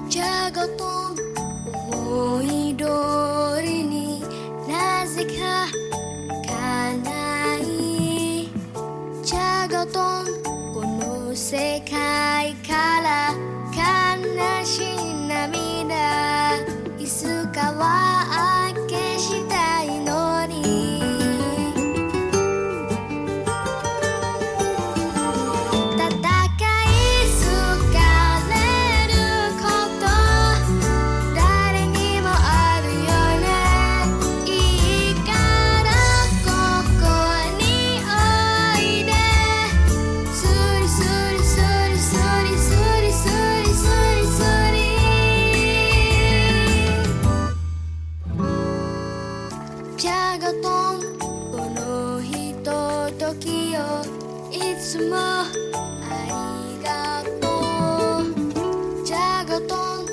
jagoと思い通りになぜかいかないジャガトンこの世界から悲しい涙いつかは消したいのに戦い疲れること誰にもあるよねいいからここにおいでスリスリスリスリスリスリスリスリジャガトンこのひとときをいつもありがとうジャガトン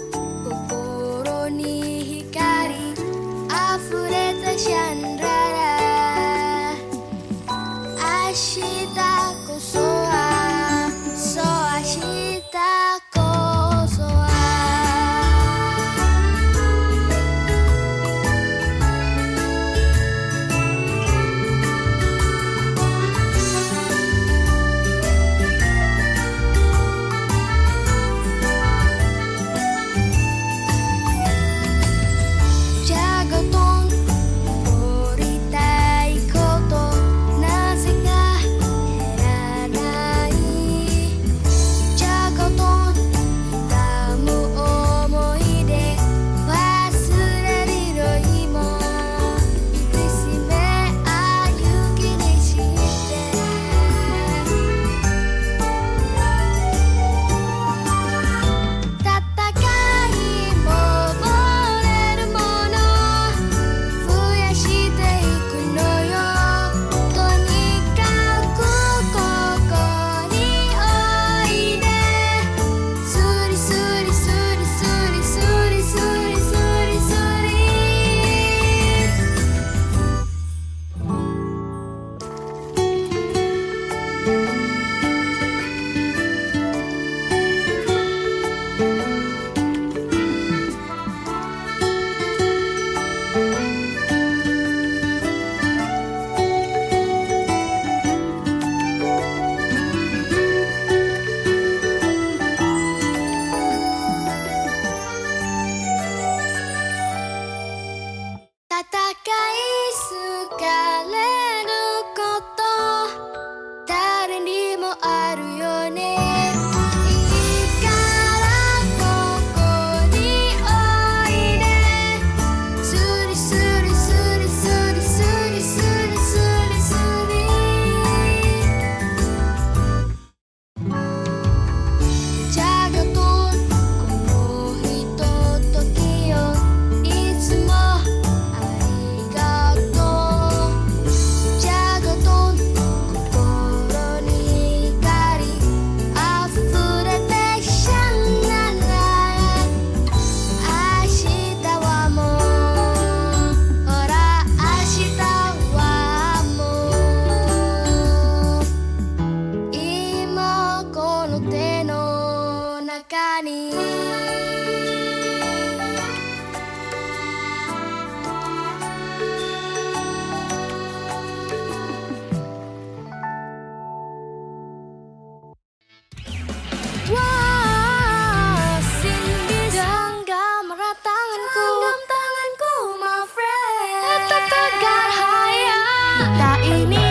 心に光あふれたシャンララ明日こそはそう明日こそはジャガトン登りたいことなぜか減らないジャガトン痛む思い出忘れるよりも苦しめ勇気にして戦いも溺れるもの増やしていくのよとにかくここにおいでスリスリスリスリスリスリスリスリ戦い疲れること誰にもあるよねいいからここにおいでスリスリスリスリスリスリスリスリジャガトンこのひとときをいつもありがとうジャガトン心に光あふれてシャンララ明日はもうほら明日はもう今この手の中にWah, Cindy genggam erat tanganku, my friend. Tetap tegar haya, kita ini